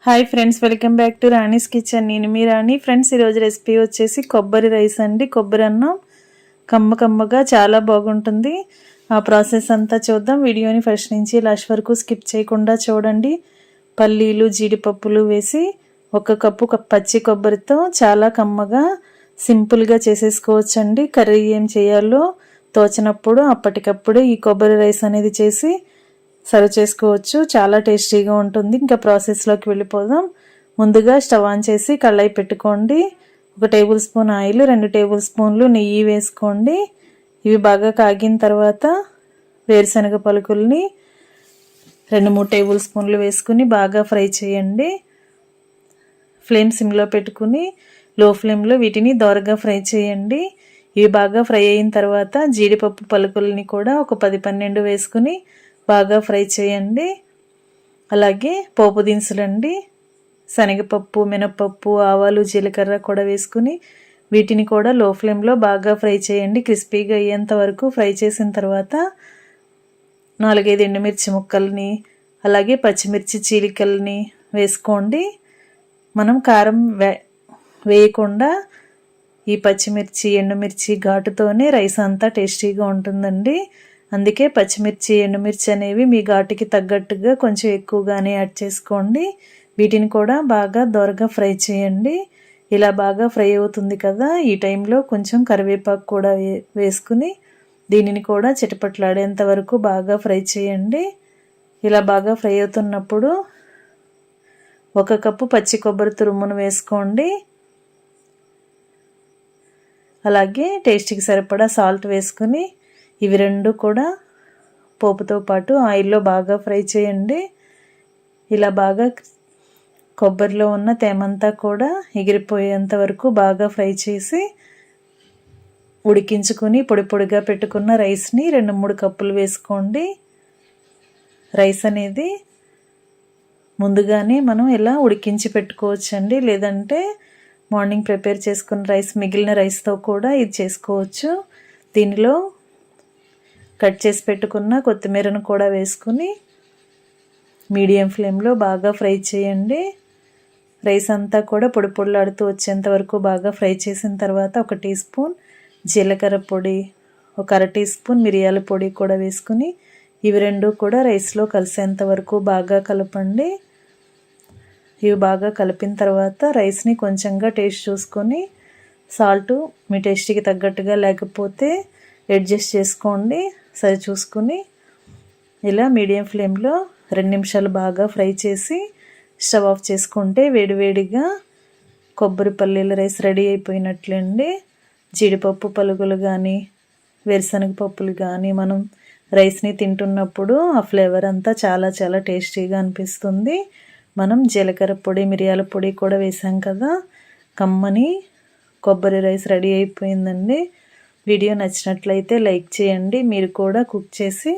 Hi friends, welcome back to Rani's kitchen. నేను మీ రాణి. Friends, ఈరోజు recipe వచ్చేసి కొబ్బరి రైస్ అండి. కొబ్బరి అన్నం కమ్మగా చాలా బాగుంటుంది. ఆ ప్రాసెస్ అంతా చూద్దాం. వీడియోని ఫస్ట్ నుంచి లాస్ట్ వరకు స్కిప్ చేయకుండా చూడండి. పల్లీలు, జీడిపప్పులు వేసి 1 కప్పు పచ్చి కొబ్బరితో చాలా కమ్మగా సింపుల్గా చేసేసుకోవచ్చండి. కర్రీ ఏం చేయాలో తోచినప్పుడు అప్పటికప్పుడే ఈ కొబ్బరి రైస్ అనేది చేసి సర్వ్ చేసుకోవచ్చు. చాలా టేస్టీగా ఉంటుంది. ఇంకా ప్రాసెస్లోకి వెళ్ళిపోదాం. ముందుగా స్టవ్ ఆన్ చేసి కళాయి పెట్టుకోండి. 1 టేబుల్ స్పూన్ ఆయిల్, 2 టేబుల్ స్పూన్లు నెయ్యి వేసుకోండి. ఇవి బాగా కాగిన తర్వాత వేరుశనగ పలుకుల్ని 2-3 టేబుల్ స్పూన్లు వేసుకుని బాగా ఫ్రై చేయండి. ఫ్లేమ్ సిమ్లో పెట్టుకుని లో ఫ్లేమ్లో వీటిని దోరగా ఫ్రై చేయండి. ఇవి బాగా ఫ్రై అయిన తర్వాత జీడిపప్పు పలుకుల్ని కూడా ఒక 10-12 వేసుకుని బాగా ఫ్రై చేయండి. అలాగే పోపు దినుసులండి, శనగపప్పు, మినపప్పు, ఆవాలు, జీలకర్ర కూడా వేసుకుని వీటిని కూడా లో ఫ్లేమ్లో బాగా ఫ్రై చేయండి. క్రిస్పీగా అయ్యేంత వరకు ఫ్రై చేసిన తర్వాత 4-5 ఎండుమిర్చి ముక్కల్ని అలాగే పచ్చిమిర్చి చీలికల్ని వేసుకోండి. మనం కారం వేయకుండా ఈ పచ్చిమిర్చి, ఎండుమిర్చి ఘాటుతోనే రైస్ అంతా టేస్టీగా ఉంటుందండి. అందుకే పచ్చిమిర్చి, ఎండుమిర్చి అనేవి మీ ఘాటుకి తగ్గట్టుగా కొంచెం ఎక్కువగానే యాడ్ చేసుకోండి. వీటిని కూడా బాగా దోరగా ఫ్రై చేయండి. ఇలా బాగా ఫ్రై అవుతుంది కదా, ఈ టైంలో కొంచెం కరివేపాకు కూడా వేసుకుని దీనిని కూడా చిటపట్లాడేంత వరకు బాగా ఫ్రై చేయండి. ఇలా బాగా ఫ్రై అవుతున్నప్పుడు 1 కప్పు పచ్చి కొబ్బరి తురుమును వేసుకోండి. అలాగే టేస్ట్కి సరిపడా సాల్ట్ వేసుకుని ఇవి రెండు కూడా పోపుతో పాటు ఆయిల్లో బాగా ఫ్రై చేయండి. ఇలా బాగా కొబ్బరిలో ఉన్న తేమంతా కూడా ఎగిరిపోయేంత వరకు బాగా ఫ్రై చేసి ఉడికించుకుని పొడిగా పెట్టుకున్న రైస్ని 2-3 కప్పులు వేసుకోండి. రైస్ అనేది ముందుగానే మనం ఇలా ఉడికించి పెట్టుకోవచ్చండి. లేదంటే మార్నింగ్ ప్రిపేర్ చేసుకున్న రైస్, మిగిలిన రైస్తో కూడా ఇది చేసుకోవచ్చు. దీనిలో కట్ చేసి పెట్టుకున్న కొత్తిమీరను కూడా వేసుకుని మీడియం ఫ్లేమ్లో బాగా ఫ్రై చేయండి. రైస్ అంతా కూడా పొడిలాడుతూ వచ్చేంత వరకు బాగా ఫ్రై చేసిన తర్వాత 1 టీ స్పూన్ జీలకర్ర పొడి, 1 అర టీ స్పూన్ మిరియాల పొడి కూడా వేసుకుని ఇవి రెండు కూడా రైస్లో కలిసేంత వరకు బాగా కలపండి. ఇవి బాగా కలిపిన తర్వాత రైస్ని కొంచెంగా టేస్ట్ చూసుకొని సాల్ట్ మీ టేస్ట్కి తగ్గట్టుగా లేకపోతే అడ్జస్ట్ చేసుకోండి. సరి చూసుకుని ఇలా మీడియం ఫ్లేమ్లో 2 నిమిషాలు బాగా ఫ్రై చేసి స్టవ్ ఆఫ్ చేసుకుంటే వేడివేడిగా కొబ్బరి పల్లీల రైస్ రెడీ అయిపోయినట్లండి. జీడిపప్పు పలుకులు కానీ వేరుశనగ పప్పులు కానీ మనం రైస్ని తింటున్నప్పుడు ఆ ఫ్లేవర్ అంతా చాలా టేస్టీగా అనిపిస్తుంది. మనం జీలకర్ర పొడి, మిరియాల పొడి కూడా వేసాం కదా, కమ్మని కొబ్బరి రైస్ రెడీ అయిపోయిందండి. వీడియో నచ్చినట్లయితే లైక్ చేయండి. మీరు కూడా కుక్ చేసి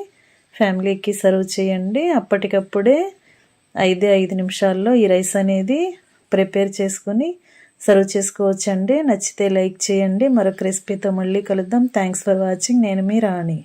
ఫ్యామిలీకి సర్వ్ చేయండి. అప్పటికప్పుడే 5 నిమిషాల్లో ఈ రైస్ అనేది ప్రిపేర్ చేసుకొని సర్వ్ చేసుకోవచ్చండి. నచ్చితే లైక్ చేయండి. మరొక రెసిపీతో మళ్ళీ కలుద్దాం. Thanks for watching. నేను మీ రాణి.